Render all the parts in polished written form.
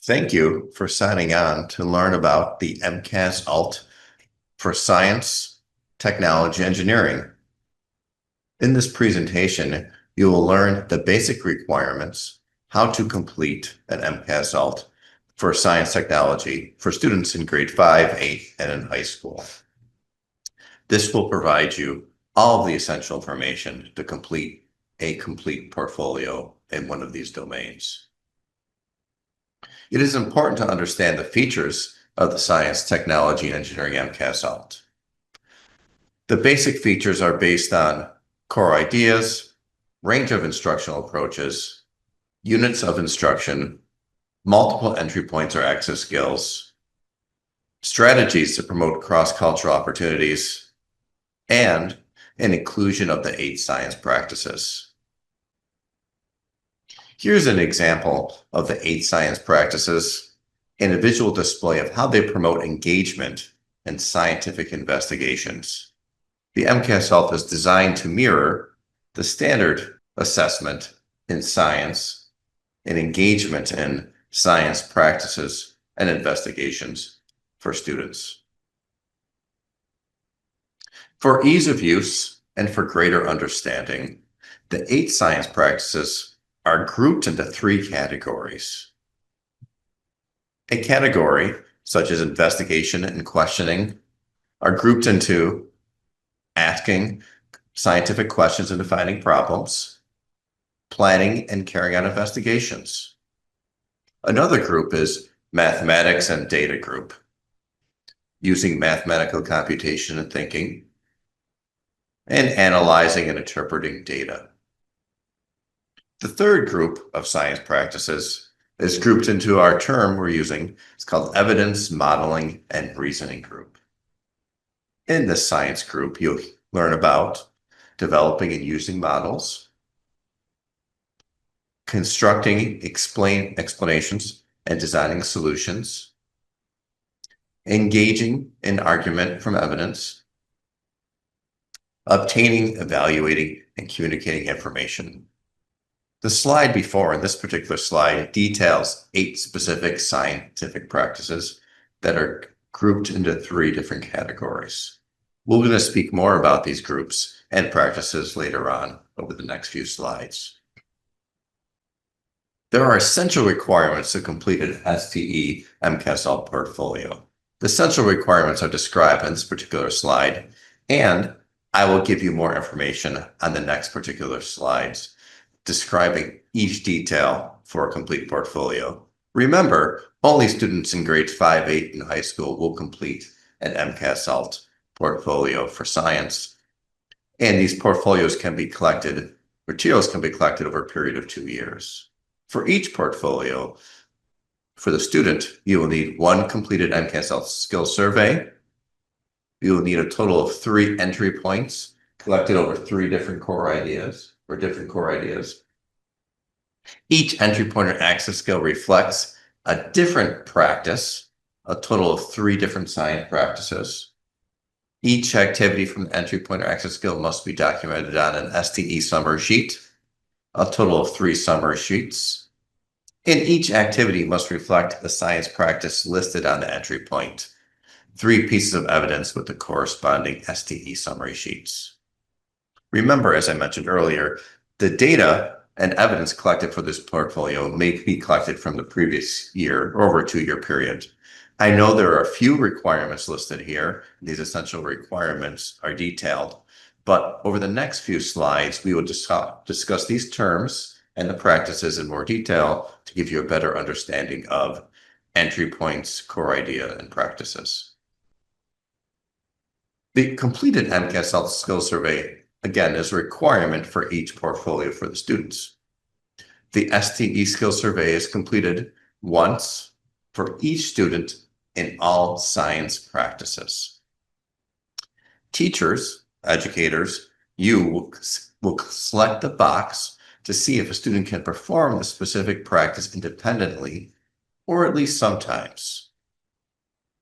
Thank you for signing on to learn about the MCAS-Alt for Science, Technology, Engineering. In this presentation, you will learn the basic requirements, how to complete an MCAS-Alt for Science Technology for students in grade 5, 8, and in high school. This will provide you all of the essential information to complete a complete portfolio in one of these domains. It is important to understand the features of the Science, Technology, and Engineering MCAS-Alt. The basic features are based on core ideas, range of instructional approaches, units of instruction, multiple entry points or access skills, strategies to promote cross-cultural opportunities, and an inclusion of the 8 science practices. Here's an example of the 8 science practices and a visual display of how they promote engagement in scientific investigations. The MCAS-Alt is designed to mirror the standard assessment in science and engagement in science practices and investigations for students. For ease of use and for greater understanding, the 8 science practices are grouped into 3 categories. A category, such as investigation and questioning, are grouped into asking scientific questions and defining problems, planning and carrying out investigations. Another group is mathematics and data group, using mathematical computation and thinking, and analyzing and interpreting data. The third group of science practices is grouped into our term we're using. It's called evidence, modeling, and reasoning group. In this science group, you'll learn about developing and using models, constructing explanations and designing solutions, engaging in argument from evidence, obtaining, evaluating, and communicating information. The slide before, in this particular slide, details 8 specific scientific practices that are grouped into 3 different categories. We're going to speak more about these groups and practices later on over the next few slides. There are essential requirements to complete an STE MCAS-Alt portfolio. The essential requirements are described on this particular slide, and I will give you more information on the next particular slides describing each detail for a complete portfolio. Remember, only students in grades 5, 8, and high school will complete an MCAS-Alt portfolio for science. And these portfolios can be collected, materials can be collected over a period of 2 years. For each portfolio, for the student, you will need 1 completed MCAS-Alt skill survey. You will need a total of 3 entry points collected over 3 different core ideas. Each entry point or access skill reflects a different practice, a total of 3 different science practices. Each activity from the entry point or access skill must be documented on an STE summary sheet, a total of 3 summary sheets. And each activity must reflect the science practice listed on the entry point, 3 pieces of evidence with the corresponding STE summary sheets. Remember, as I mentioned earlier, the data and evidence collected for this portfolio may be collected from the previous year or over a 2-year period. I know there are a few requirements listed here. These essential requirements are detailed, but over the next few slides, we will discuss these terms and the practices in more detail to give you a better understanding of entry points, core idea, and practices. The completed MCAS-Alt skill survey, again, is a requirement for each portfolio for the students. The STE skill survey is completed once for each student in all science practices. Teachers, educators, you will select the box to see if a student can perform the specific practice independently, or at least sometimes.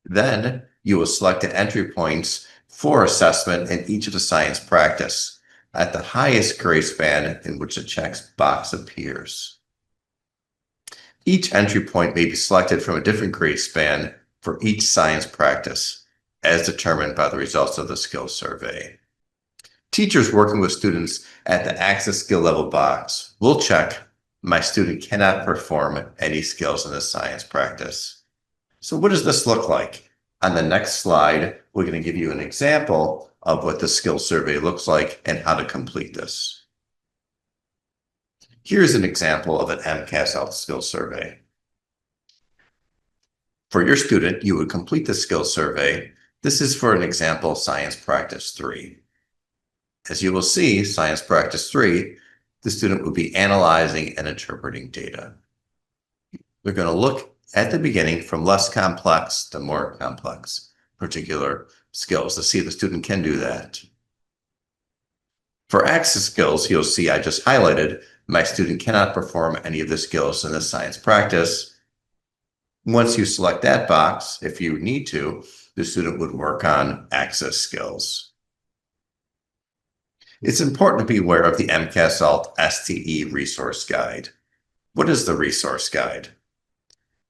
Then you will select the entry points for assessment in each of the science practice at the highest grade span in which the check box appears. Each entry point may be selected from a different grade span for each science practice, as determined by the results of the skills survey. Teachers working with students at the access skill level box will check, my student cannot perform any skills in this science practice. So what does this look like? On the next slide, we're going to give you an example of what the skill survey looks like and how to complete this. Here's an example of an MCAS-Alt skill survey. For your student, you would complete the skill survey. This is for an example, Science Practice 3. As you will see, Science Practice 3, the student will be analyzing and interpreting data. They're going to look at the beginning from less complex to more complex particular skills to see if the student can do that. For access skills, you'll see I just highlighted my student cannot perform any of the skills in the science practice. Once you select that box, if you need to, the student would work on access skills. It's important to be aware of the MCAS-Alt STE resource guide. What is the resource guide?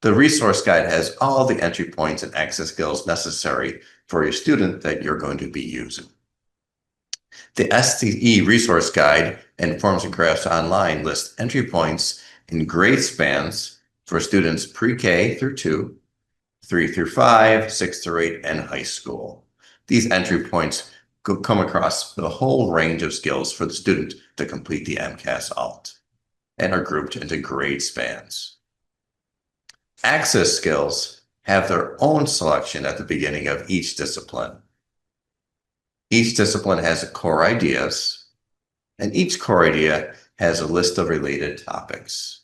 The resource guide has all the entry points and access skills necessary for your student that you're going to be using. The STE resource guide and Forms and Graphs Online list entry points in grade spans for students pre-K through 2, 3 through 5, 6 through 8, and high school. These entry points come across the whole range of skills for the student to complete the MCAS-Alt and are grouped into grade spans. Access skills have their own selection at the beginning of each discipline. Each discipline has core ideas, and each core idea has a list of related topics.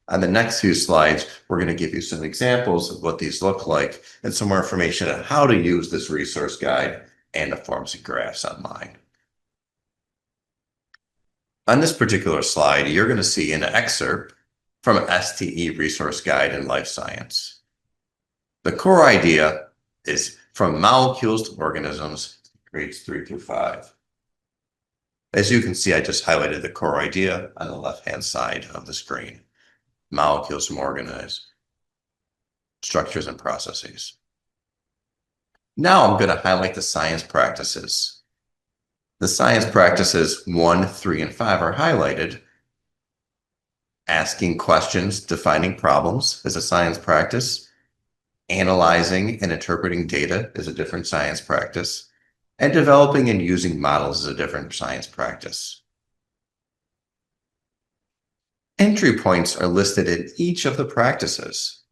On the next few slides, we're going to give you some examples of what these look like and some more information on how to use this resource guide and the Forms and Graphs Online. On this particular slide, you're going to see an excerpt from an STE resource guide in life science. The core idea is from molecules to organisms, grades 3 through 5. As you can see, I just highlighted the core idea on the left-hand side of the screen. Molecules from organisms, structures and processes. Now I'm going to highlight the science practices. The science practices 1, 3, and 5 are highlighted. Asking questions, defining problems is a science practice. Analyzing and interpreting data is a different science practice. And developing and using models is a different science practice. Entry points are listed in each of the practices.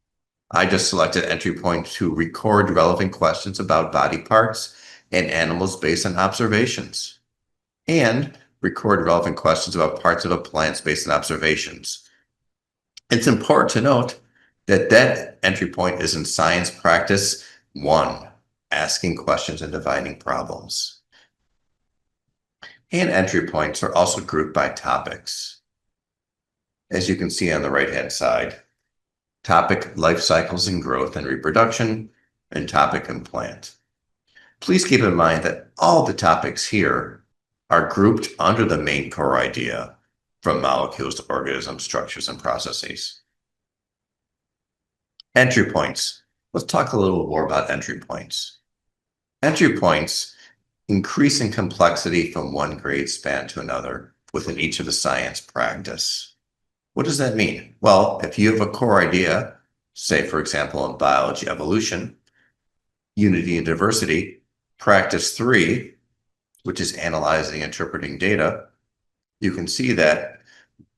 I just selected entry point to record relevant questions about body parts and animals based on observations, and record relevant questions about parts of a plant based on observations. It's important to note that that entry point is in Science Practice 1, asking questions and defining problems. And entry points are also grouped by topics. As you can see on the right-hand side, topic life cycles and growth and reproduction, and topic and plant. Please keep in mind that all the topics here are grouped under the main core idea from molecules to organisms, structures, and processes. Entry points. Let's talk a little more about entry points. Entry points increase in complexity from one grade span to another within each of the science practice. What does that mean? Well, if you have a core idea, say, for example, in biology evolution, unity and diversity, practice 3, which is analyzing and interpreting data, you can see that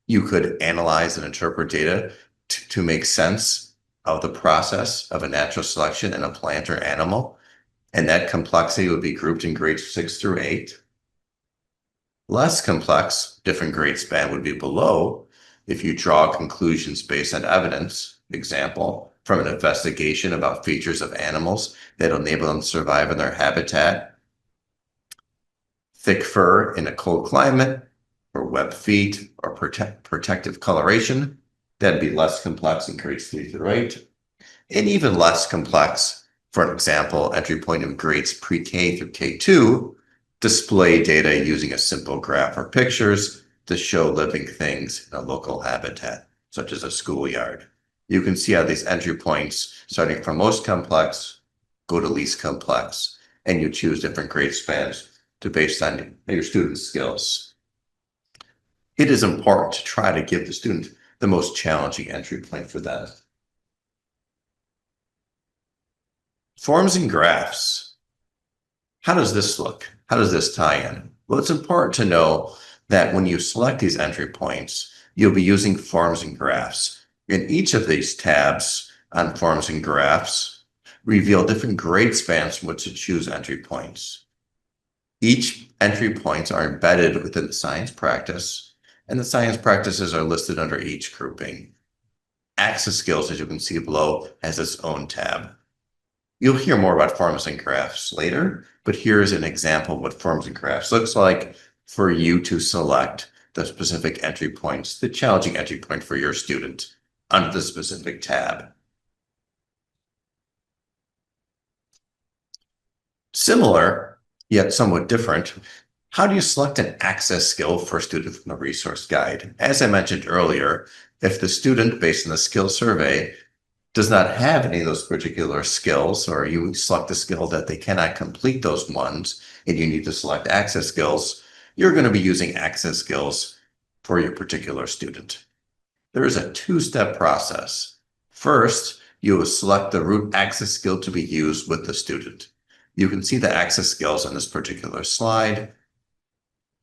you could analyze and interpret data to make sense of the process of a natural selection in a plant or animal, and that complexity would be grouped in grades 6 through 8. Less complex, different grade span would be below if you draw conclusions based on evidence, example, from an investigation about features of animals that enable them to survive in their habitat, thick fur in a cold climate, or webbed feet, or protective coloration, that'd be less complex in grades 3 through 8. And even less complex, for an example, entry point of grades pre-K through K2, display data using a simple graph or pictures to show living things in a local habitat, such as a schoolyard. You can see how these entry points, starting from most complex, go to least complex, and you choose different grade spans based on your student's skills. It is important to try to give the student the most challenging entry point for them. Forms and graphs. How does this look? How does this tie in? Well, it's important to know that when you select these entry points, you'll be using forms and graphs. In each of these tabs on forms and graphs, reveal different grade spans from which to choose entry points. Each entry points are embedded within the science practice, and the science practices are listed under each grouping. Access skills, as you can see below, has its own tab. You'll hear more about forms and graphs later, but here is an example of what forms and graphs looks like for you to select the specific entry points, the challenging entry point for your student under the specific tab. Similar, yet somewhat different, how do you select an access skill for a student from the resource guide? As I mentioned earlier, if the student, based on the skill survey, does not have any of those particular skills, or you select a skill that they cannot complete those ones, and you need to select access skills, you're going to be using access skills for your particular student. There is a two-step process. First, you will select the root access skill to be used with the student. You can see the access skills on this particular slide.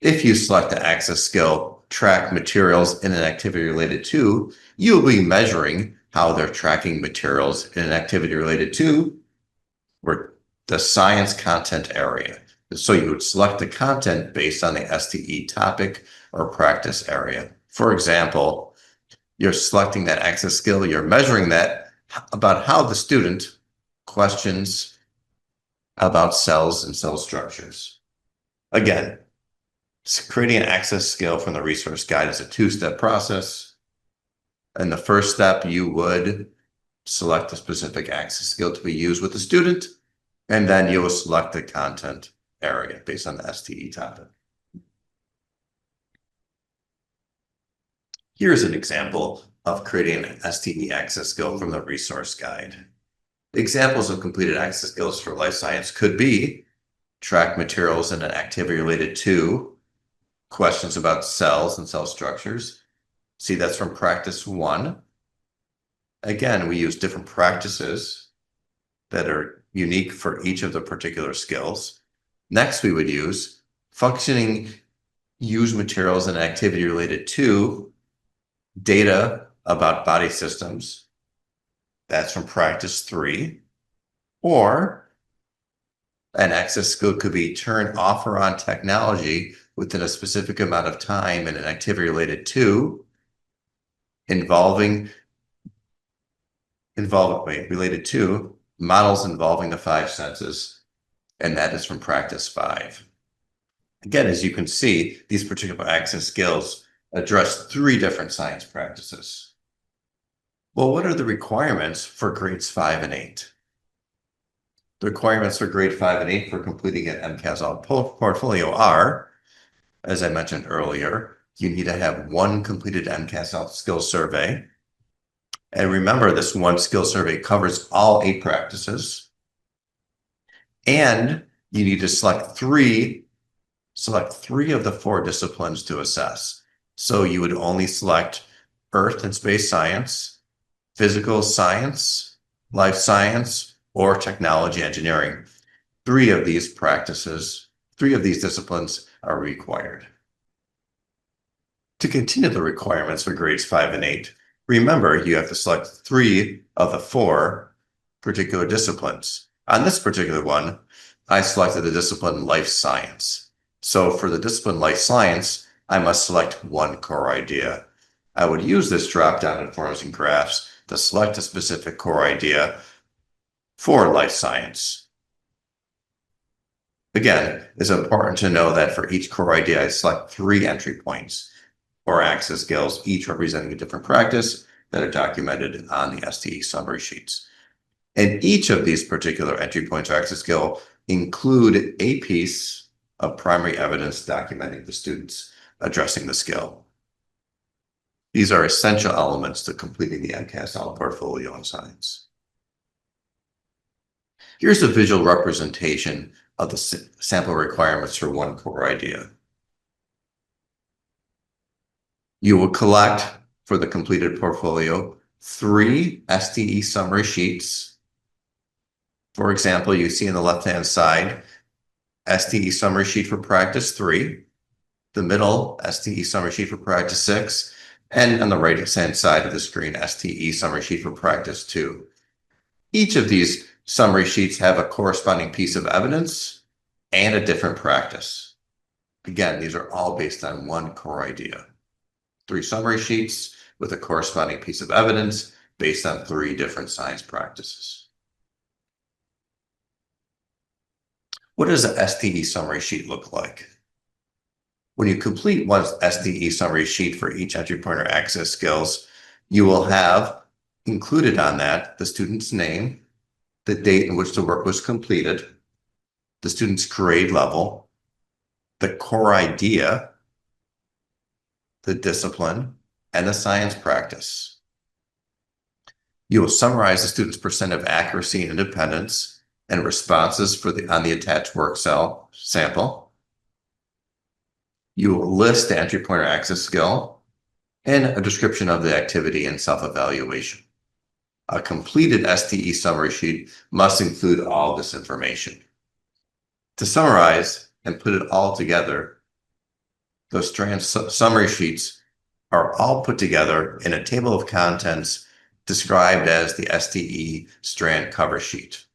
If you select the access skill, track materials in an activity related to, you'll be measuring how they're tracking materials in an activity related to the science content area. So you would select the content based on the STE topic or practice area. For example, you're selecting that access skill, you're measuring that about how the student questions about cells and cell structures. Again, creating an access skill from the resource guide is a two-step process. In the first step, you would select a specific access skill to be used with the student, and then you will select the content area based on the STE topic. Here's an example of creating an STE access skill from the resource guide. Examples of completed access skills for life science could be track materials in an activity related to questions about cells and cell structures. See, that's from practice 1. Again, we use different practices that are unique for each of the particular skills. Next, we would use functioning use materials in an activity related to data about body systems. That's from practice 3. Or an access skill could be turn off or on technology within a specific amount of time in an activity related to related to models involving the 5 senses, and that is from practice 5. Again, as you can see, these particular access skills address 3 different science practices. Well, what are the requirements for grades 5 and 8? The requirements for grade 5 and 8 for completing an MCAS-Alt portfolio are, as I mentioned earlier, you need to have 1 completed MCAS-Alt skills survey. And remember, this 1 skill survey covers all 8 practices. And you need to select three of the 4 disciplines to assess. So you would only select Earth and Space Science, Physical Science, Life Science, or Technology Engineering. 3 of these disciplines are required. To continue the requirements for grades 5 and 8, remember you have to select 3 of the 4 particular disciplines. On this particular one, I selected the discipline Life Science. So for the discipline Life Science, I must select 1 core idea. I would use this drop-down in forms and graphs to select a specific core idea for life science. Again, it's important to know that for each core idea, I select 3 entry points or access skills, each representing a different practice that are documented on the STE summary sheets. And each of these particular entry points or access skill include a piece of primary evidence documenting the students addressing the skill. These are essential elements to completing the MCAS-Alt portfolio in science. Here's a visual representation of the sample requirements for one core idea. You will collect, for the completed portfolio, 3 STE summary sheets. For example, you see on the left-hand side, STE summary sheet for practice 3, the middle STE summary sheet for practice 6, and on the right-hand side of the screen, STE summary sheet for practice 2. Each of these summary sheets have a corresponding piece of evidence and a different practice. Again, these are all based on one core idea. 3 summary sheets with a corresponding piece of evidence based on 3 different science practices. What does an STE summary sheet look like? When you complete one STE summary sheet for each entry point or access skills, you will have included on that the student's name, the date in which the work was completed, the student's grade level, the core idea, the discipline, and the science practice. You will summarize the student's percent of accuracy and independence and responses on the attached work cell sample. You will list the entry point or access skill and a description of the activity and self-evaluation. A completed STE summary sheet must include all this information. To summarize and put it all together, those strand summary sheets are all put together in a table of contents described as the STE strand cover sheet.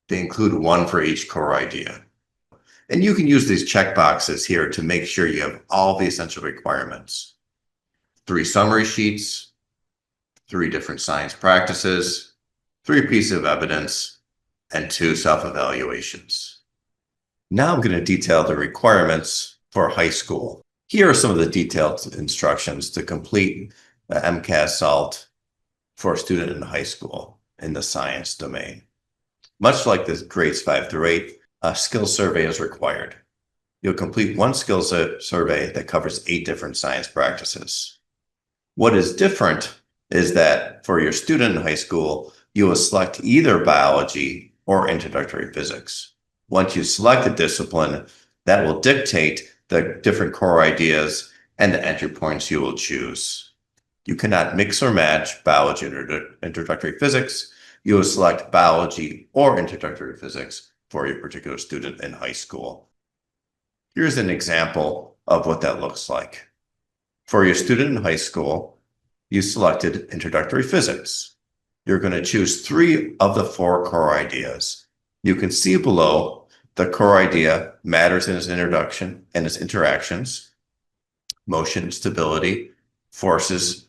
They include one for each core idea. And you can use these checkboxes here to make sure you have all the essential requirements. 3 summary sheets, 3 different science practices, 3 pieces of evidence, and 2 self-evaluations. Now I'm going to detail the requirements for high school. Here are some of the detailed instructions to complete the MCAS-Alt for a student in high school in the science domain. Much like the grades 5 through 8, a skills survey is required. You'll complete one skills survey that covers 8 different science practices. What is different is that for your student in high school, you will select either biology or introductory physics. Once you select a discipline, that will dictate the different core ideas and the entry points you will choose. You cannot mix or match biology and introductory physics. You will select biology or introductory physics for your particular student in high school. Here's an example of what that looks like. For your student in high school, you selected introductory physics. You're going to choose 3 of the 4 core ideas. You can see below the core idea, matters in its introduction and its interactions, motion, stability, forces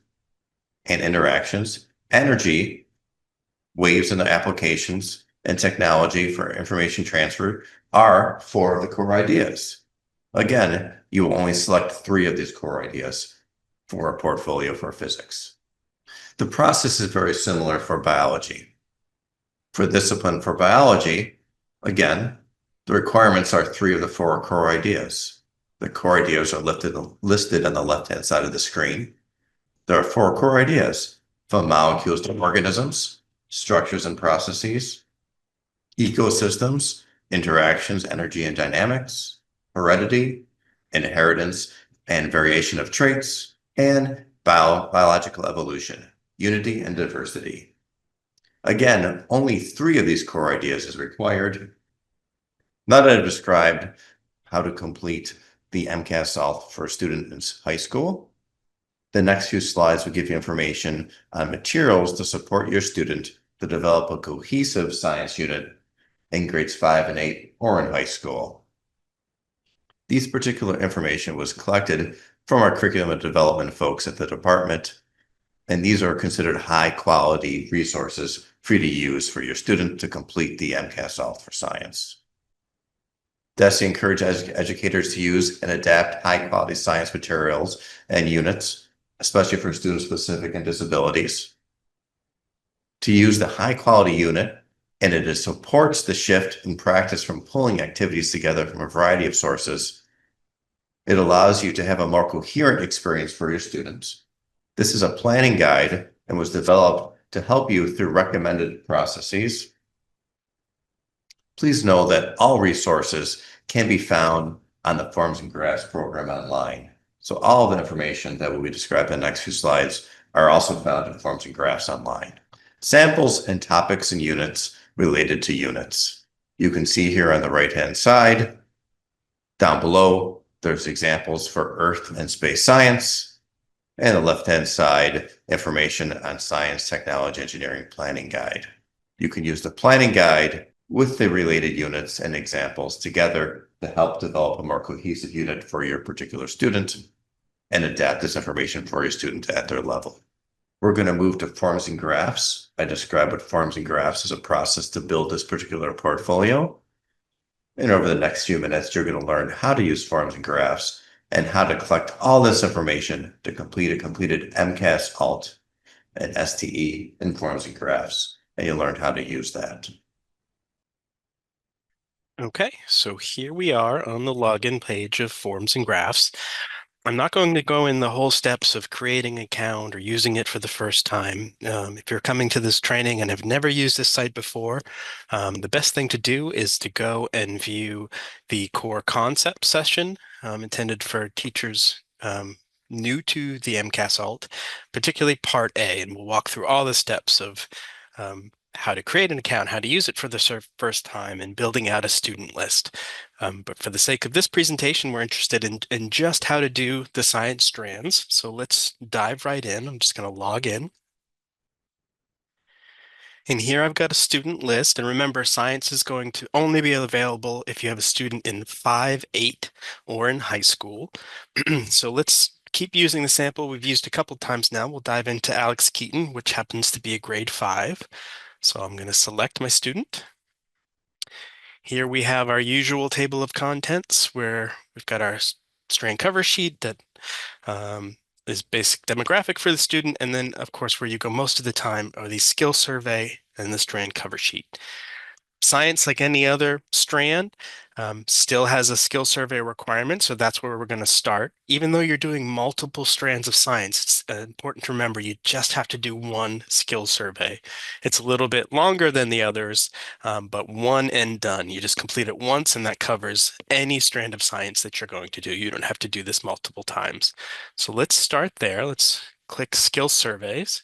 and interactions, energy, waves and the applications, and technology for information transfer are 4 of the core ideas. Again, you will only select 3 of these core ideas for a portfolio for physics. The process is very similar for biology. For discipline for biology, again, the requirements are 3 of the 4 core ideas. The core ideas are listed on the left-hand side of the screen. There are 4 core ideas, from molecules to organisms, structures and processes, ecosystems, interactions, energy and dynamics, heredity, inheritance and variation of traits, and biological evolution, unity and diversity. Again, only 3 of these core ideas is required. Now that I've described how to complete the MCAS-Alt for a student in high school, the next few slides will give you information on materials to support your student to develop a cohesive science unit in grades 5 and 8 or in high school. These particular information was collected from our curriculum and development folks at the department, and these are considered high quality resources for you to use for your student to complete the MCAS-Alt for science. DESE encourage educators to use and adapt high quality science materials and units, especially for student specific and disabilities. To use the high quality unit, and it supports the shift in practice from pulling activities together from a variety of sources. It allows you to have a more coherent experience for your students. This is a planning guide and was developed to help you through recommended processes. Please know that all resources can be found on the Forms and Graphs program online. So all of the information that will be described in the next few slides are also found in Forms and Graphs online. Samples and topics and units related to units. You can see here on the right-hand side, down below, there's examples for Earth and Space Science, and the left-hand side, information on Science, Technology, Engineering Planning Guide. You can use the planning guide with the related units and examples together to help develop a more cohesive unit for your particular student and adapt this information for your student at their level. We're going to move to Forms and Graphs. I described what Forms and Graphs is a process to build this particular portfolio. And over the next few minutes, you're going to learn how to use Forms and Graphs and how to collect all this information to complete a completed MCAS-Alt and STE in Forms and Graphs. And you'll learn how to use that. Okay, so here we are on the login page of Forms and Graphs. I'm not going to go in the whole steps of creating an account or using it for the first time. If you're coming to this training and have never used this site before, the best thing to do is to go and view the core concept session intended for teachers new to the MCAS-Alt, particularly Part A, and we'll walk through all the steps of how to create an account, how to use it for the first time, and building out a student list. But for the sake of this presentation, we're interested in just how to do the science strands. So let's dive right in. I'm just going to log in. And here I've got a student list. And remember, science is going to only be available if you have a student in 5, 8, or in high school. So let's keep using the sample we've used a couple times now. We'll dive into Alex Keaton, which happens to be a grade 5. So I'm going to select my student. Here we have our usual table of contents where we've got our strand cover sheet that is basic demographic for the student. And then, of course, where you go most of the time are the skill survey and the strand cover sheet. Science, like any other strand, still has a skill survey requirement, so that's where we're going to start. Even though you're doing multiple strands of science, it's important to remember you just have to do one skill survey. It's a little bit longer than the others, but one and done. You just complete it once, and that covers any strand of science that you're going to do. You don't have to do this multiple times. So let's start there. Let's click Skill Surveys.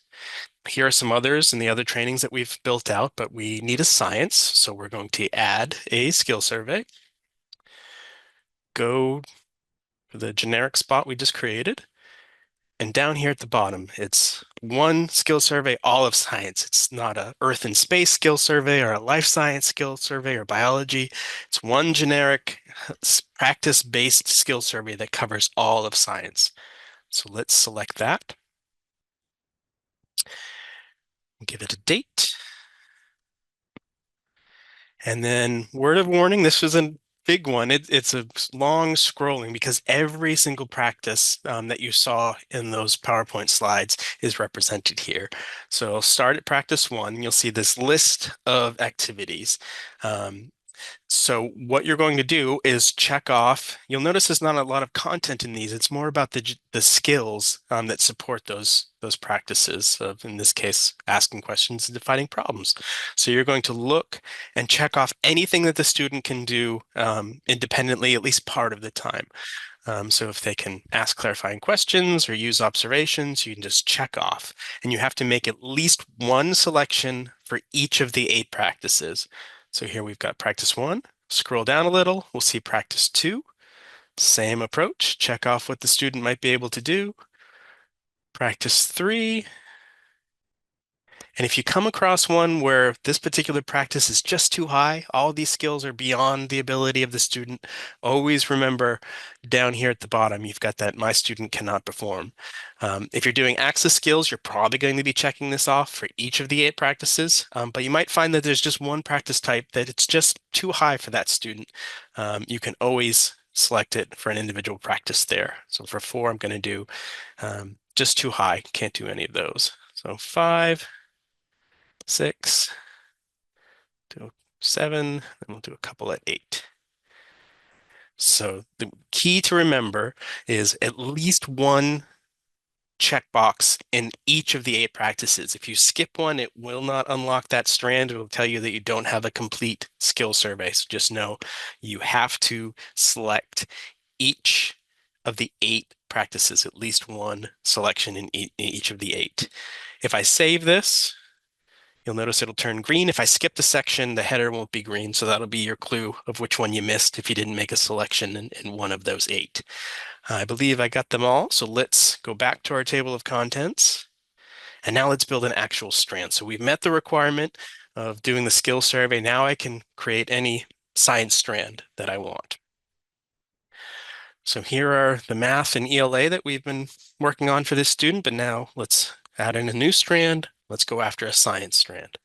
Here are some others in the other trainings that we've built out, but we need a science. So we're going to add a skill survey. Go to the generic spot we just created. And down here at the bottom, it's one skill survey, all of science. It's not a Earth and space skill survey or a life science skill survey or biology. It's one generic practice-based skill survey that covers all of science. So let's select that. Give it a date. And then word of warning, this was a big one. It's a long scrolling because every single practice that you saw in those PowerPoint slides is represented here. So I'll start at practice 1. You'll see this list of activities. So what you're going to do is check off. You'll notice there's not a lot of content in these. It's more about the skills that support those practices of, in this case, asking questions and defining problems. So you're going to look and check off anything that the student can do independently, at least part of the time. So if they can ask clarifying questions or use observations, you can just check off. And you have to make at least one selection for each of the 8 practices. So here we've got practice 1. Scroll down a little, we'll see practice 2. Same approach, check off what the student might be able to do. Practice 3. And if you come across one where this particular practice is just too high, all these skills are beyond the ability of the student, always remember down here at the bottom, you've got that my student cannot perform. If you're doing access skills, you're probably going to be checking this off for each of the 8 practices, but you might find that there's just one practice type that it's just too high for that student. You can always select it for an individual practice there. So for 4, I'm going to do just too high, can't do any of those. So 5, 6, do 7, and we'll do a couple at 8. So the key to remember is at least one checkbox in each of the 8 practices. If you skip one, it will not unlock that strand. It will tell you that you don't have a complete skill survey. So just know you have to select each of the 8 practices, at least one selection in each of the 8. If I save this, you'll notice it'll turn green. If I skip the section, the header won't be green. So that'll be your clue of which one you missed if you didn't make a selection in one of those 8. I believe I got them all. So let's go back to our table of contents. And now let's build an actual strand. So we've met the requirement of doing the skill survey. Now I can create any science strand that I want. So here are the math and ELA that we've been working on for this student, but now let's add in a new strand. Let's go after a science strand.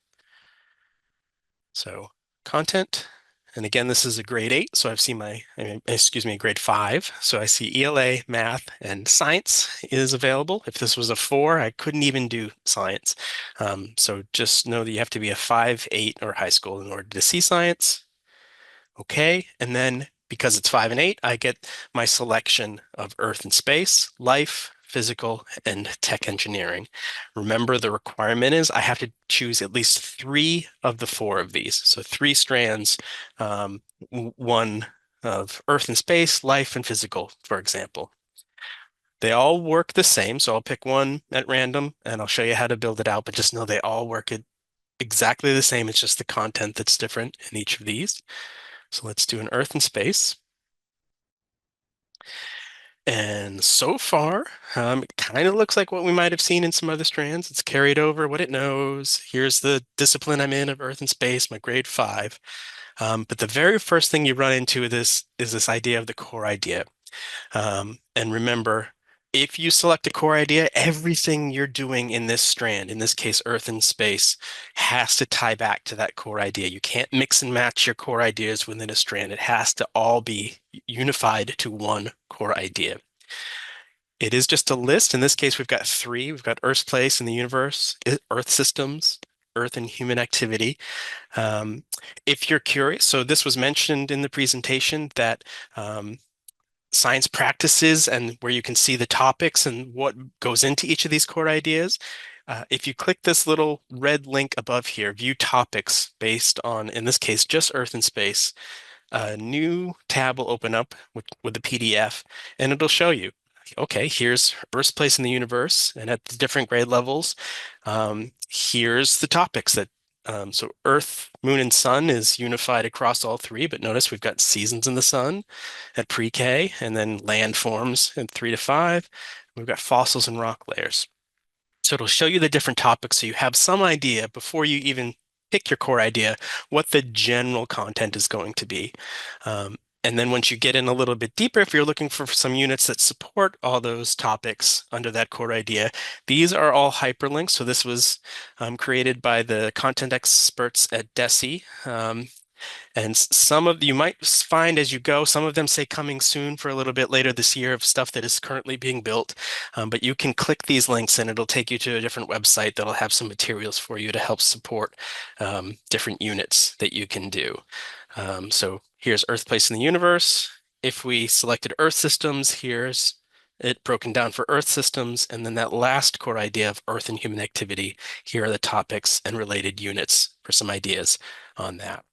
So content, and again, this is a grade 8, so I've seen a grade 5. So I see ELA, math, and science is available. If this was a 4, I couldn't even do science. So just know that you have to be a 5, 8, or high school in order to see science. Okay, and then because it's 5 and 8, I get my selection of Earth and space, life, physical, and tech engineering. Remember, the requirement is I have to choose at least 3 of the 4 of these. So 3 strands, one of Earth and space, life, and physical, for example. They all work the same, so I'll pick one at random and I'll show you how to build it out, but just know they all work exactly the same. It's just the content that's different in each of these. So let's do an Earth and space. And so far, it kind of looks like what we might have seen in some other strands. It's carried over what it knows. Here's the discipline I'm in of Earth and space, my grade 5. But the very first thing you run into this is this idea of the core idea. And remember, if you select a core idea, everything you're doing in this strand, in this case, Earth and space, has to tie back to that core idea. You can't mix and match your core ideas within a strand. It has to all be unified to one core idea. It is just a list. In this case, we've got 3. We've got Earth's place in the universe, Earth systems, Earth and human activity. If you're curious, so this was mentioned in the presentation that science practices and where you can see the topics and what goes into each of these core ideas. If you click this little red link above here, view topics based on, in this case, just Earth and space, a new tab will open up with the PDF and it'll show you, okay, here's Earth's place in the universe and at the different grade levels, here's the topics that so Earth, Moon, and Sun is unified across all 3, but notice we've got seasons in the sun at pre-K, and then landforms in 3 to 5. We've got fossils and rock layers. So it'll show you the different topics so you have some idea before you even pick your core idea what the general content is going to be. And then once you get in a little bit deeper, if you're looking for some units that support all those topics under that core idea, these are all hyperlinks. So this was created by the content experts at DESE. And some of you might find as you go, some of them say coming soon for a little bit later this year of stuff that is currently being built. But you can click these links and it'll take you to a different website that'll have some materials for you to help support different units that you can do. So here's Earth, place in the universe. If we selected Earth systems, here's it broken down for Earth systems. And then that last core idea of Earth and human activity, here are the topics and related units for some ideas on that.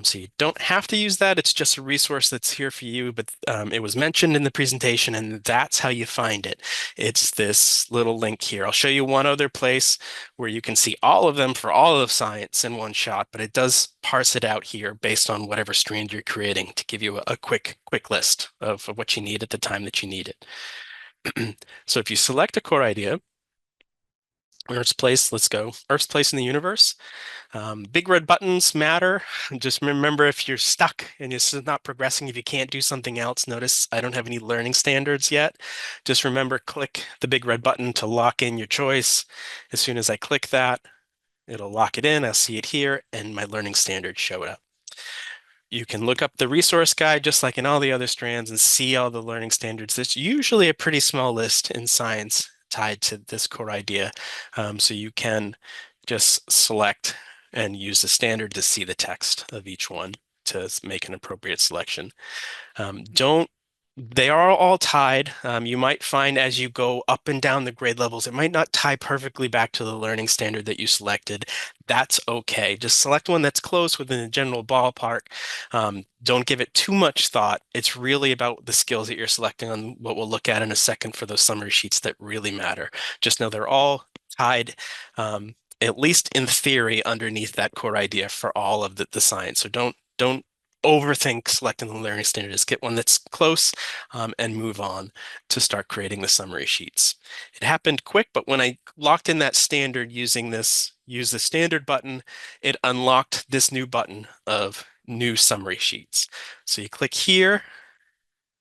So you don't have to use that. It's just a resource that's here for you, but it was mentioned in the presentation and that's how you find it. It's this little link here. I'll show you one other place where you can see all of them for all of science in one shot, but it does parse it out here based on whatever strand you're creating to give you a quick list of what you need at the time that you need it. So if you select a core idea, Earth's place, let's go. Earth's place in the universe. Big red buttons matter. Just remember if you're stuck and it's not progressing, if you can't do something else, notice I don't have any learning standards yet. Just remember, click the big red button to lock in your choice. As soon as I click that, it'll lock it in. I'll see it here and my learning standards show up. You can look up the resource guide just like in all the other strands and see all the learning standards. There's usually a pretty small list in science tied to this core idea. So you can just select and use the standard to see the text of each one. to make an appropriate selection. Don't They are all tied. You might find as you go up and down the grade levels, it might not tie perfectly back to the learning standard that you selected. That's okay. Just select one that's close within the general ballpark. Don't give it too much thought. It's really about the skills that you're selecting on what we'll look at in a second for those summary sheets that really matter. Just know they're all tied, at least in theory, underneath that core idea for all of the science. So don't overthink selecting the learning standard. Just get one that's close, and move on to start creating the summary sheets. It happened quick, but when I locked in that standard using this use the standard button, it unlocked this new button of new summary sheets. So you click here,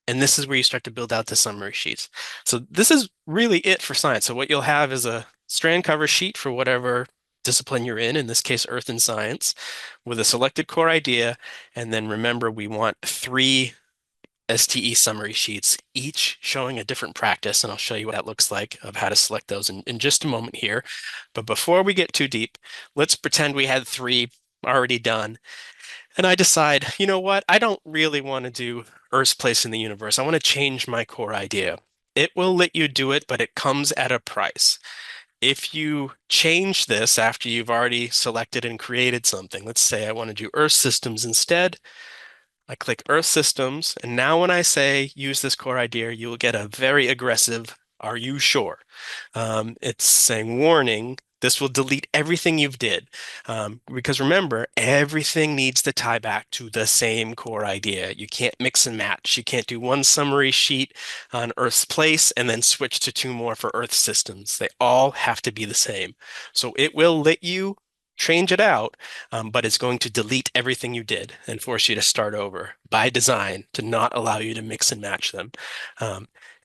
and this is where you start to build out the summary sheets. So this is really it for science. So what you'll have is a strand cover sheet for whatever discipline you're in this case, Earth and Science, with a selected core idea. And then remember, we want 3 STE summary sheets, each showing a different practice. And I'll show you what that looks like of how to select those in just a moment here. But before we get too deep, let's pretend we had 3 already done. And I decide, you know what? I don't really want to do Earth's place in the universe. I want to change my core idea. It will let you do it, but it comes at a price. If you change this after you've already selected and created something, let's say I want to do Earth systems instead. I click Earth Systems, and now when I say use this core idea, you will get a very aggressive, "Are you sure?" It's saying, warning, this will delete everything you've did. Because remember, everything needs to tie back to the same core idea. You can't mix and match. You can't do one summary sheet on Earth's place and then switch to 2 more for Earth systems. They all have to be the same. So it will let you change it out, but it's going to delete everything you did and force you to start over by design to not allow you to mix and match them.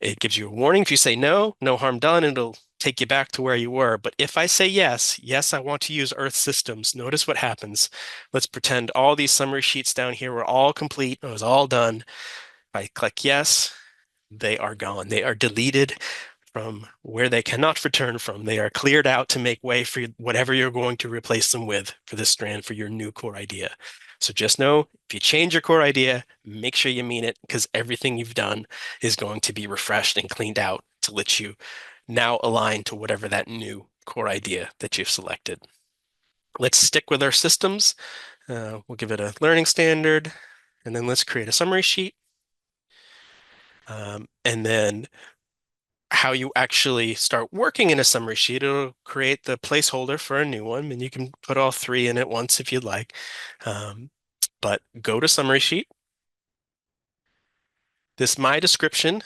It gives you a warning. If you say no, no harm done, it'll take you back to where you were. But if I say yes, yes, I want to use Earth systems, notice what happens. Let's pretend all these summary sheets down here were all complete. It was all done. If I click yes, they are gone. They are deleted from where they cannot return from. They are cleared out to make way for whatever you're going to replace them with for this strand for your new core idea. So just know, if you change your core idea, make sure you mean it, because everything you've done is going to be refreshed and cleaned out to let you now align to whatever that new core idea that you've selected. Let's stick with our systems. We'll give it a learning standard, and then let's create a summary sheet. And then how you actually start working in a summary sheet, it'll create the placeholder for a new one, and you can put all 3 in at once if you'd like. But go to summary sheet. This my description.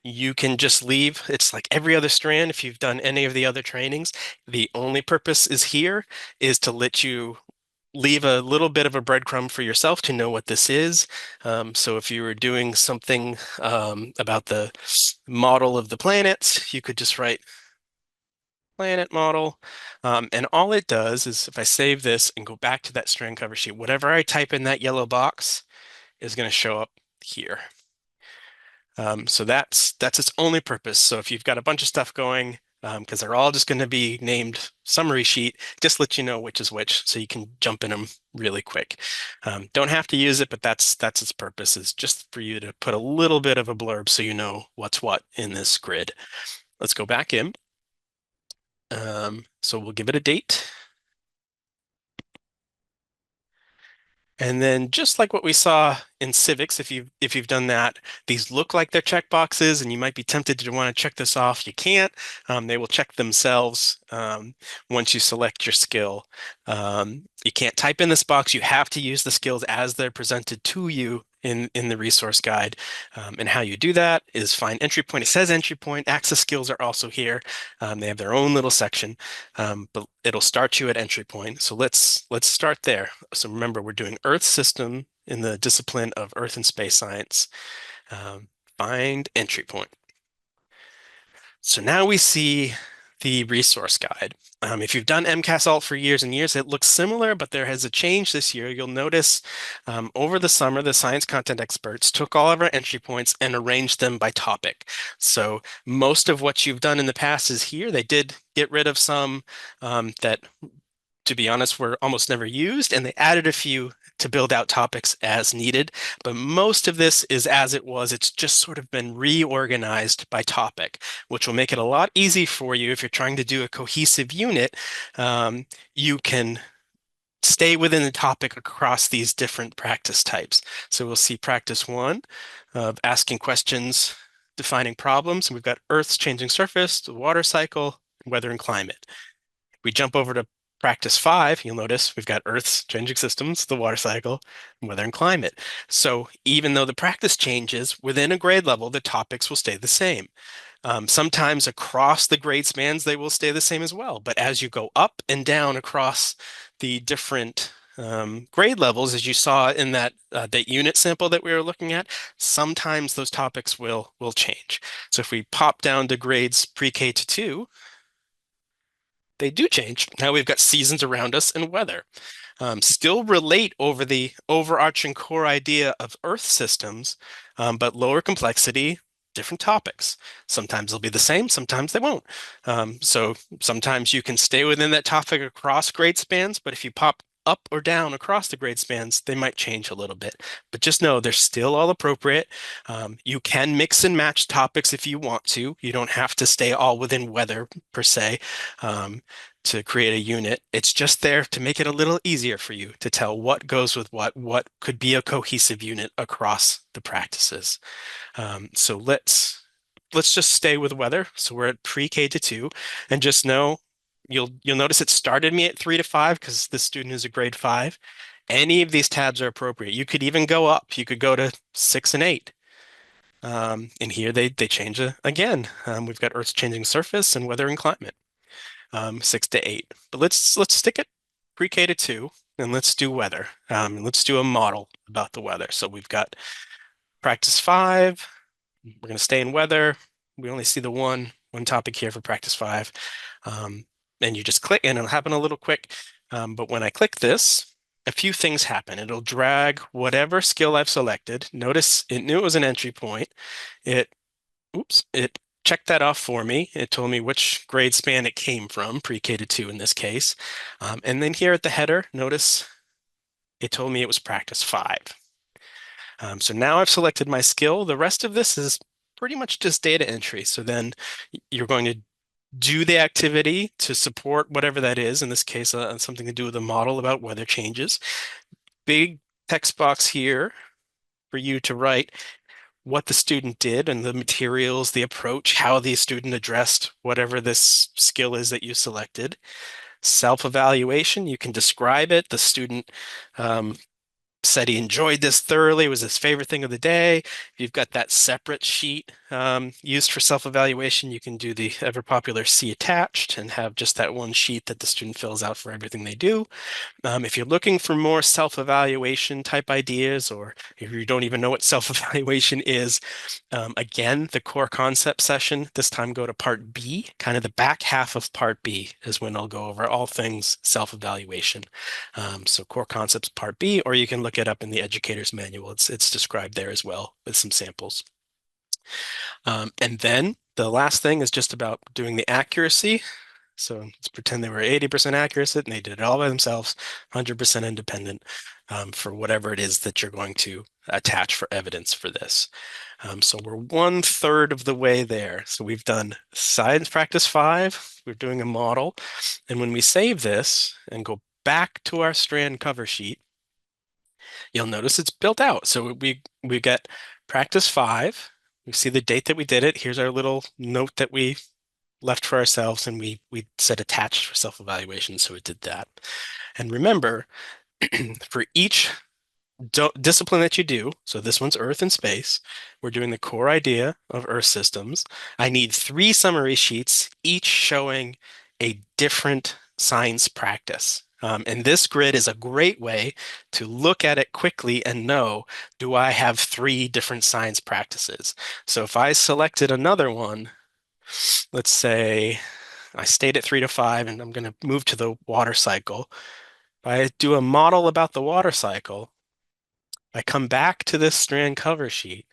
You can just leave. It's like every other strand if you've done any of the other trainings. The only purpose is here is to let you leave a little bit of a breadcrumb for yourself to know what this is. So if you were doing something about the model of the planets, you could just write planet model. And all it does is, if I save this and go back to that strand cover sheet, whatever I type in that yellow box is going to show up here. So that's its only purpose. So if you've got a bunch of stuff going, because they're all just going to be named summary sheet, just let you know which is which, so you can jump in them really quick. Don't have to use it, but that's its purpose, is just for you to put a little bit of a blurb so you know what's what in this grid. Let's go back in. So we'll give it a date. And then, just like what we saw in civics, if you've done that, these look like they're checkboxes, and you might be tempted to want to check this off. You can't. They will check themselves once you select your skill. You can't type in this box. You have to use the skills as they're presented to you in the resource guide. And how you do that is find entry point. It says entry point. Access skills are also here. They have their own little section, but it'll start you at entry point. So let's start there. So remember, we're doing Earth system in the discipline of Earth and Space Science. Find entry point. So now we see the resource guide. If you've done MCAS-Alt for years and years, it looks similar, but there has a change this year. You'll notice over the summer, the science content experts took all of our entry points and arranged them by topic. So most of what you've done in the past is here. They did get rid of some that to be honest, were almost never used, and they added a few to build out topics as needed. But most of this is as it was. It's just sort of been reorganized by topic, which will make it a lot easier for you if you're trying to do a cohesive unit. You can stay within the topic across these different practice types. So we'll see practice one of asking questions, defining problems. And we've got Earth's changing surface, the water cycle, weather and climate. We jump over to practice five, you'll notice we've got Earth's changing systems, the water cycle, and weather and climate. So even though the practice changes within a grade level, the topics will stay the same. Sometimes across the grade spans, they will stay the same as well. But as you go up and down across the different grade levels, as you saw in that unit sample that we were looking at, sometimes those topics will change. So if we pop down to grades pre-K to 2, they do change. Now we've got seasons around us and weather. Still relate over the overarching core idea of Earth systems, but lower complexity, different topics. Sometimes they'll be the same, sometimes they won't. So sometimes you can stay within that topic across grade spans, but if you pop up or down across the grade spans, they might change a little bit. But just know they're still all appropriate. You can mix and match topics if you want to. You don't have to stay all within weather per se. To create a unit. It's just there to make it a little easier for you to tell what goes with what could be a cohesive unit across the practices. So let's just stay with weather. So we're at pre-K to 2, and just know you'll notice it started me at 3 to 5 because the student is a grade 5. Any of these tabs are appropriate. You could even go up. You could go to 6 and 8. And here they change again. We've got Earth's changing surface and weather and climate. 6 to 8. But let's stick it pre-K to 2 and let's do weather. Let's do a model about the weather. So we've got practice 5. We're going to stay in weather. We only see the one topic here for practice 5. And you just click and it'll happen a little quick. But when I click this, a few things happen. It'll drag whatever skill I've selected. Notice it knew it was an entry point. It checked that off for me. It told me which grade span it came from, pre-K to 2 in this case. And then here at the header, notice it told me it was practice 5. So now I've selected my skill. The rest of this is pretty much just data entry. So then you're going to do the activity to support whatever that is. In this case, something to do with a model about weather changes. Big text box here for you to write what the student did and the materials, the approach, how the student addressed whatever this skill is that you selected. Self-evaluation, you can describe it. The student said he enjoyed this thoroughly, it was his favorite thing of the day. If you've got that separate sheet used for self-evaluation, you can do the ever popular see attached and have just that one sheet that the student fills out for everything they do. If you're looking for more self-evaluation type ideas, or if you don't even know what self-evaluation is, again, the core concept session, this time go to part B, kind of the back half of part B is when I'll go over all things self-evaluation. So core concepts part B, or you can look it up in the educator's manual. It's described there as well with some samples. And then the last thing is just about doing the accuracy. So let's pretend they were 80% accurate and they did it all by themselves, 100% independent for whatever it is that you're going to attach for evidence for this. So we're 1/3 of the way there. So we've done science practice 5, we're doing a model. And when we save this and go back to our strand cover sheet, you'll notice it's built out. So we get practice 5. We see the date that we did it. Here's our little note that we left for ourselves, and we said attached for self-evaluation, so it did that. And remember, for each discipline that you do, so this one's Earth and space, we're doing the core idea of Earth systems. I need 3 summary sheets, each showing a different science practice. And this grid is a great way to look at it quickly and know, do I have 3 different science practices? So if I selected another one, let's say I stayed at 3 to 5 and I'm going to move to the water cycle. If I do a model about the water cycle, I come back to this strand cover sheet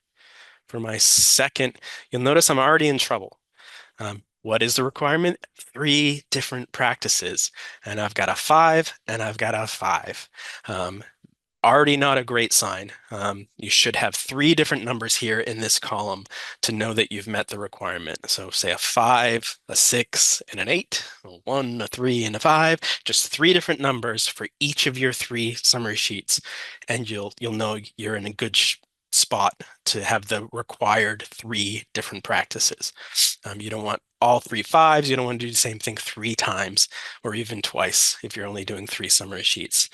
for my second, you'll notice I'm already in trouble. What is the requirement? Three different practices. And I've got a five and I've got a five. Um, Already not a great sign. You should have three different numbers here in this column to know that you've met the requirement. So say a five, a six, and an eight, a one, a three, and a five, just three different numbers for each of your three summary sheets. And you'll know you're in a good spot to have the required three different practices. You don't want all three fives. You don't want to do the same thing three times or even twice if you're only doing three summary sheets.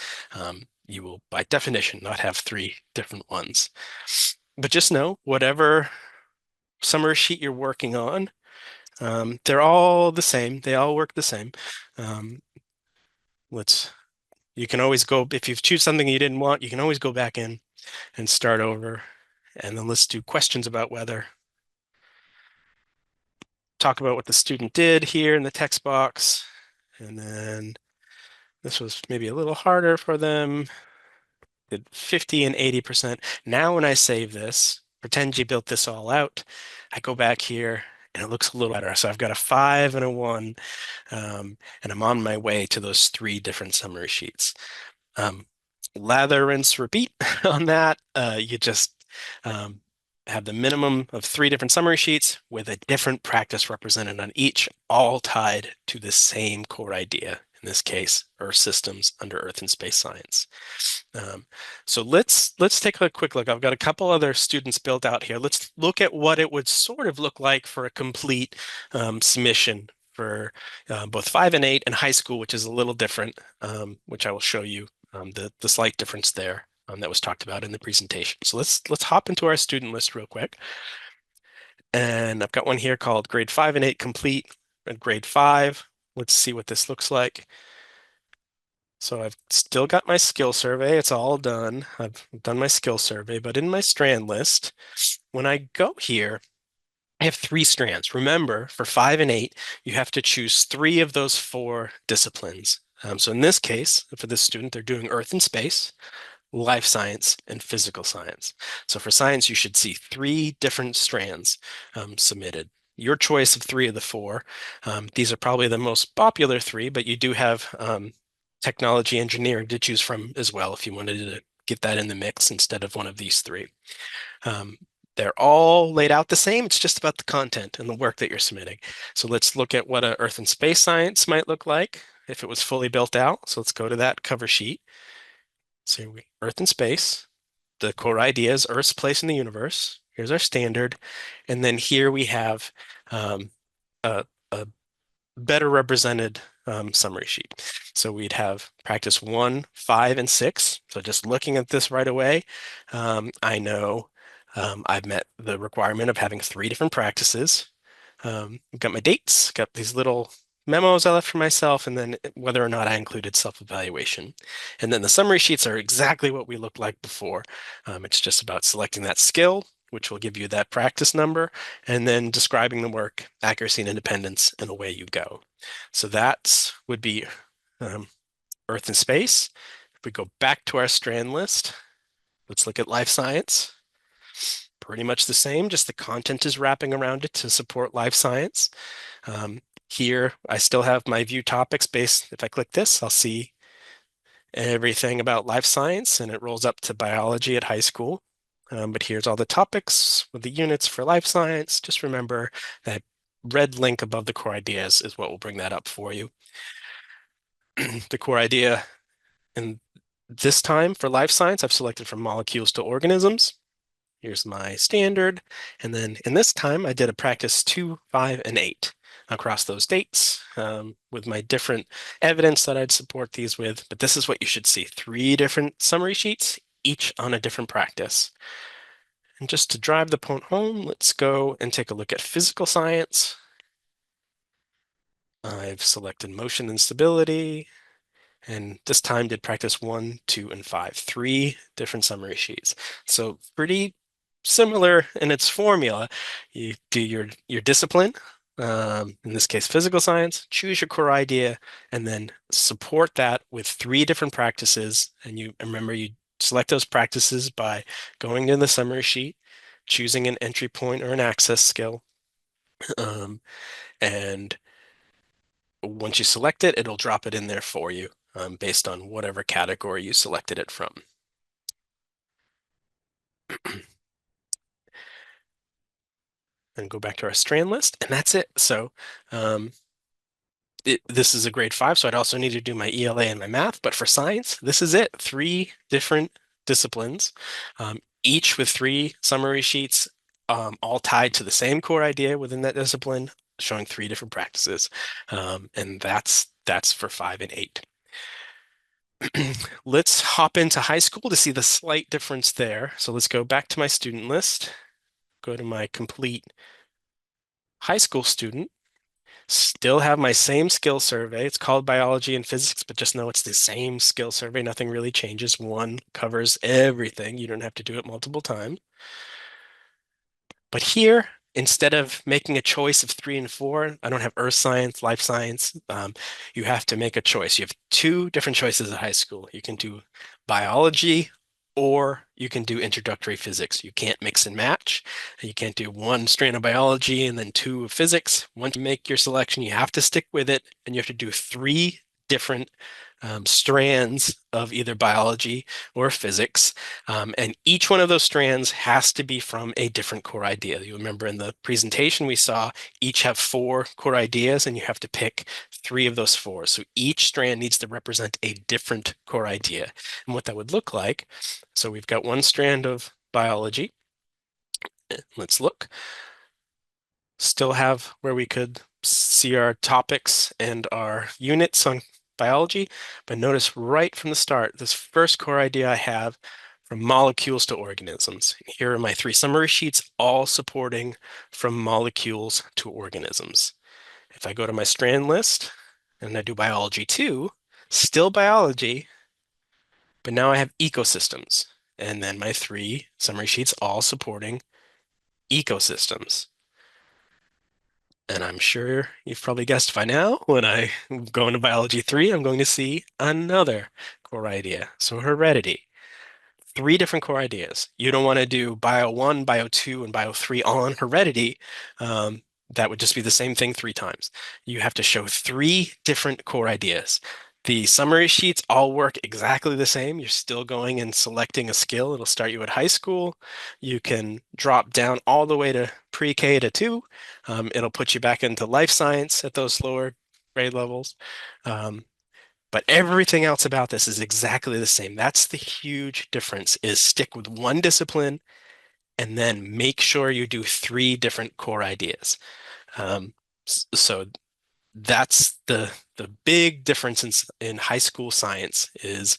You will, by definition, not have three different ones. But just know, whatever summary sheet you're working on, they're all the same. They all work the same. Um, you can always go, if you choose something you didn't want, you can always go back in and start over. And then let's do questions about weather. Talk about what the student did here in the text box. And then this was maybe a little harder for them. Did 50 and 80%. Now when I save this, pretend you built this all out, I go back here and it looks a little better. So I've got a five and a one, and I'm on my way to those three different summary sheets. Lather, rinse, repeat on that. You just um, have the minimum of three different summary sheets with a different practice represented on each, all tied to the same core idea. In this case, Earth systems under Earth and space science. So let's take a quick look. I've got a couple other students built out here. Let's look at what it would sort of look like for a complete submission for both 5 and 8 and high school, which is a little different, which I will show you the slight difference there that was talked about in the presentation. So let's hop into our student list real quick. And I've got one here called grade 5 and 8 complete and grade 5. Let's see what this looks like. So I've still got my skill survey. It's all done. I've done my skill survey, but in my strand list, when I go here, I have three strands. Remember, for 5 and 8, you have to choose three of those four disciplines. So in this case, for this student, they're doing Earth and Space, Life Science, and Physical Science. So for science, you should see three different strands submitted. Your choice of three of the four. These are probably the most popular three, but you do have technology engineering to choose from as well if you wanted to get that in the mix instead of one of these three. They're all laid out the same. It's just about the content and the work that you're submitting. So let's look at what a Earth and Space Science might look like if it was fully built out. So let's go to that cover sheet. So Earth and Space. The core idea is Earth's place in the universe. Here's our standard. And then here we have a better represented summary sheet. So we'd have practice 1, 5, and 6. So just looking at this right away, I know I've met the requirement of having three different practices. I've got my dates, got these little memos I left for myself, and then whether or not I included self-evaluation. And then the summary sheets are exactly what we looked like before. It's just about selecting that skill, which will give you that practice number, and then describing the work, accuracy and independence, and away you go. So that would be Earth and Space. If we go back to our strand list, let's look at life science. Pretty much the same, just the content is wrapping around it to support life science. Here, I still have my view topics based. If I click this, I'll see everything about life science, and it rolls up to biology at high school. But here's all the topics with the units for life science. Just remember that red link above the core ideas is what will bring that up for you. The core idea in this time for life science, I've selected from molecules to organisms. Here's my standard. And then in this time, I did a practice 2, 5, and 8 across those dates with my different evidence that I'd support these with. But this is what you should see, three different summary sheets, each on a different practice. And just to drive the point home, let's go and take a look at physical science. I've selected motion and stability, and this time did practice 1, 2, and 5, three different summary sheets. So pretty similar in its formula. You do your discipline, in this case, physical science, choose your core idea, and then support that with three different practices. And you remember you select those practices by going to the summary sheet, choosing an entry point or an access skill, Um, and once you select it, it'll drop it in there for you based on whatever category you selected it from. And go back to our strand list, and that's it. So um, this is a grade 5, so I'd also need to do my ELA and my math, but for science, this is it. 3 different disciplines, each with 3 summary sheets, all tied to the same core idea within that discipline, showing 3 different practices. And that's for 5 and 8. Let's hop into high school to see the slight difference there. So let's go back to my student list, go to my complete high school student. Still have my same skill survey. It's called biology and physics, but just know it's the same skill survey. Nothing really changes. One covers everything. You don't have to do it multiple times. But here, instead of making a choice of 3 and 4, I don't have earth science, life science. You have to make a choice. You have 2 different choices at high school. You can do biology or you can do introductory physics. You can't mix and match. You can't do 1 strand of biology and then 2 of physics. Once you make your selection, you have to stick with it, and you have to do 3 different strands of either biology or physics. And each one of those strands has to be from a different core idea. You remember in the presentation we saw each have 4 core ideas, and you have to pick 3 of those 4. So each strand needs to represent a different core idea. And what that would look like, so we've got 1 strand of biology. Let's look. Still have where we could see our topics and our units on biology, but notice right from the start, this first core idea I have from molecules to organisms. Here are my 3 summary sheets, all supporting from molecules to organisms. If I go to my strand list and I do biology 2, still biology, but now I have ecosystems. And then my 3 summary sheets all supporting ecosystems. And I'm sure you've probably guessed by now, when I go into biology 3, I'm going to see another core idea. So heredity, 3 different core ideas. You don't want to do bio 1, bio 2, and bio 3 on heredity. That would just be the same thing 3 times. You have to show 3 different core ideas. The summary sheets all work exactly the same. You're still going and selecting a skill. It'll start you at high school. You can drop down all the way to pre-K to 2. It'll put you back into life science at those lower grade levels. But everything else about this is exactly the same. That's the huge difference, is stick with 1 discipline and then make sure you do 3 different core ideas. So that's the big difference in high school science, is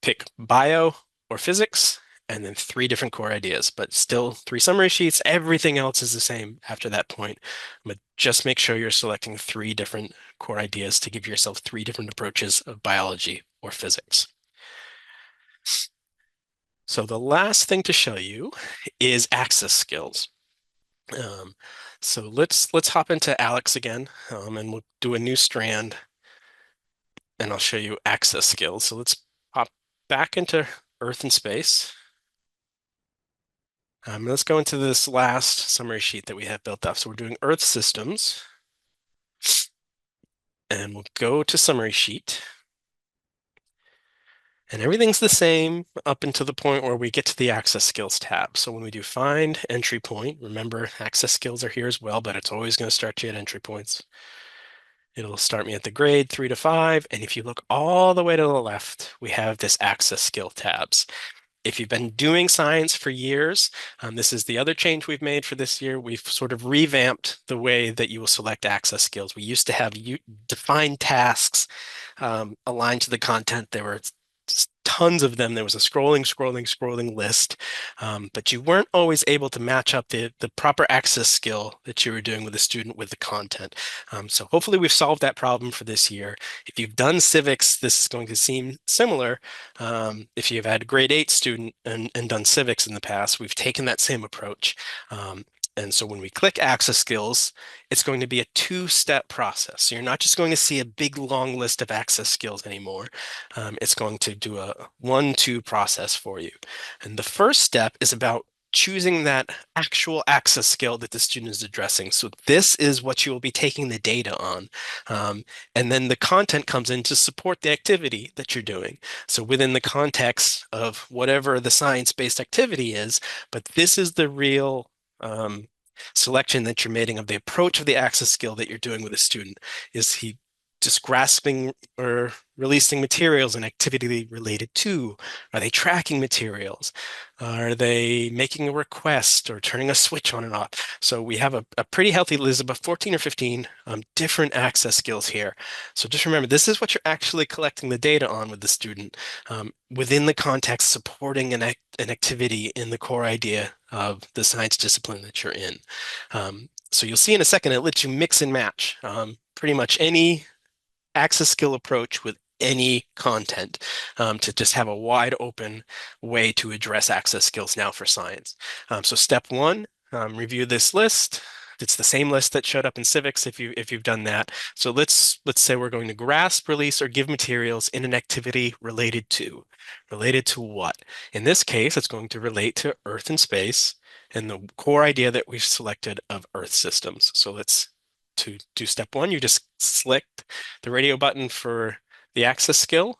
pick bio or physics and then 3 different core ideas, but still 3 summary sheets. Everything else is the same after that point. But just make sure you're selecting 3 different core ideas to give yourself 3 different approaches of biology or physics. So the last thing to show you is access skills. So let's hop into Alex again, and we'll do a new strand, and I'll show you access skills. So let's hop back into Earth and Space. Let's go into this last summary sheet that we have built up. So we're doing Earth systems, and we'll go to summary sheet. And everything's the same up until the point where we get to the access skills tab. So when we do find entry point, remember access skills are here as well, but it's always going to start you at entry points. It'll start me at the grade 3 to 5. And if you look all the way to the left, we have this access skill tabs. If you've been doing science for years, this is the other change we've made for this year. We've sort of revamped the way that you will select access skills. We used to have defined tasks aligned to the content. There were tons of them. There was a scrolling list, but you weren't always able to match up the proper access skill that you were doing with the student with the content. So hopefully we've solved that problem for this year. If you've done civics, this is going to seem similar. If you've had a grade 8 student and done civics in the past, we've taken that same approach. And so when we click access skills, it's going to be a 2-step process. So you're not just going to see a big long list of access skills anymore. It's going to do a 1-2 process for you. And the first step is about choosing that actual access skill that the student is addressing. So this is what you will be taking the data on. And then the content comes in to support the activity that you're doing. So within the context of whatever the science-based activity is, but this is the real selection that you're making of the approach of the access skill that you're doing with a student. Is he just grasping or releasing materials and activity related to? Are they tracking materials? Are they making a request or turning a switch on and off? So we have a pretty healthy list of about 14 or 15 different access skills here. So just remember, this is what you're actually collecting the data on with the student within the context supporting an activity in the core idea of the science discipline that you're in. So you'll see in a second, it lets you mix and match pretty much any access skill approach with any content to just have a wide open way to address access skills now for science. So step one, review this list. It's the same list that showed up in civics if you've done that. So let's say we're going to grasp, release, or give materials in an activity related to. Related to what? In this case, it's going to relate to Earth and space and the core idea that we've selected of Earth systems. So to do step one, you just select the radio button for the access skill,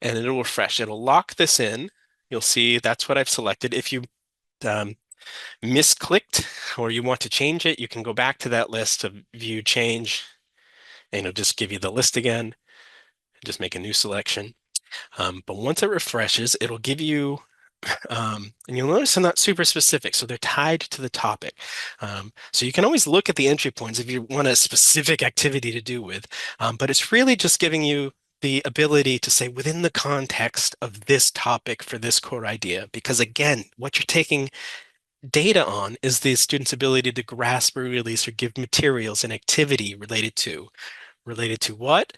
and it'll refresh. It'll lock this in. You'll see that's what I've selected. If you misclicked or you want to change it, you can go back to that list of view change, and it'll just give you the list again. Just make a new selection. But once it refreshes, it'll give you and you'll notice they're not super specific, so they're tied to the topic. So you can always look at the entry points if you want a specific activity to do with, but it's really just giving you the ability to say within the context of this topic for this core idea, because again, what you're taking data on is the student's ability to grasp or release or give materials and activity related to. Related to what?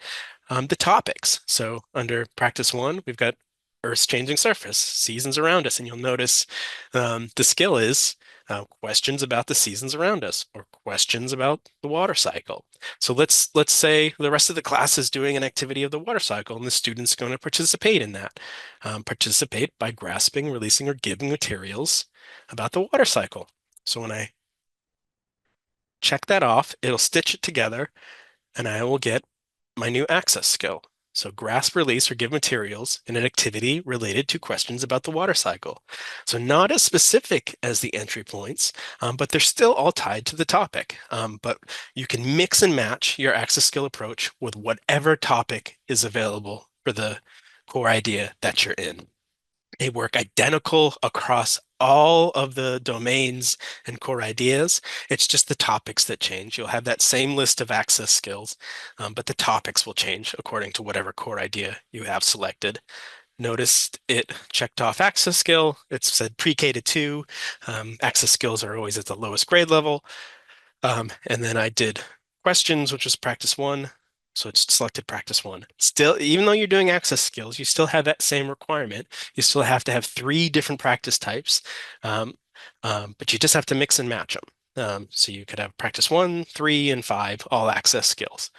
The topics. So under practice one, we've got Earth's changing surface, seasons around us, and you'll notice the skill is questions about the seasons around us or questions about the water cycle. So let's say the rest of the class is doing an activity of the water cycle, and the student's going to participate in that. Participate by grasping, releasing, or giving materials about the water cycle. So when I check that off, it'll stitch it together, and I will get my new access skill. So grasp, release, or give materials in an activity related to questions about the water cycle. So not as specific as the entry points, but they're still all tied to the topic. But you can mix and match your access skill approach with whatever topic is available for the core idea that you're in. They work identical across all of the domains and core ideas. It's just the topics that change. You'll have that same list of access skills, but the topics will change according to whatever core idea you have selected. Notice it checked off access skill. It said pre-K to 2. Access skills are always at the lowest grade level. And then I did questions, which was practice 1. So it's selected practice 1. Still, even though you're doing access skills, you still have that same requirement. You still have to have 3 different practice types, but you just have to mix and match them. So you could have practice 1, 3, and 5, all access skills.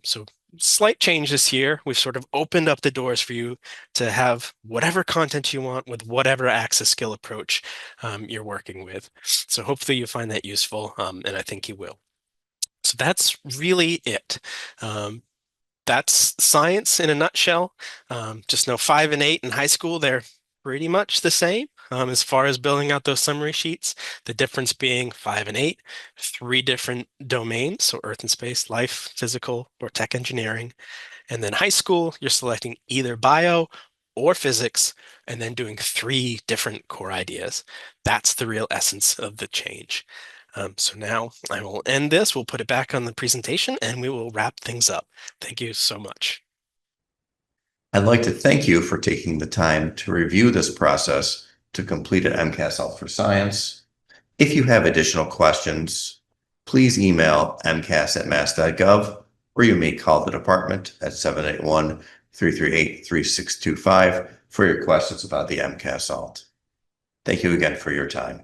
So slight change this year. We've sort of opened up the doors for you to have whatever content you want with whatever access skill approach you're working with. So hopefully you find that useful, and I think you will. So that's really it. That's science in a nutshell. Just know 5 and 8 in high school, they're pretty much the same as far as building out those summary sheets. The difference being 5 and 8, 3 different domains, so earth and space, life, physical, or tech engineering. And then high school, you're selecting either bio or physics, and then doing 3 different core ideas. That's the real essence of the change. So now I will end this. We'll put it back on the presentation and we will wrap things up. Thank you so much. I'd like to thank you for taking the time to review this process to complete an MCAS-Alt for Science. If you have additional questions, please email mcas@mass.gov, or you may call the department at 781-338-3625 for your questions about the MCAS-Alt. Thank you again for your time.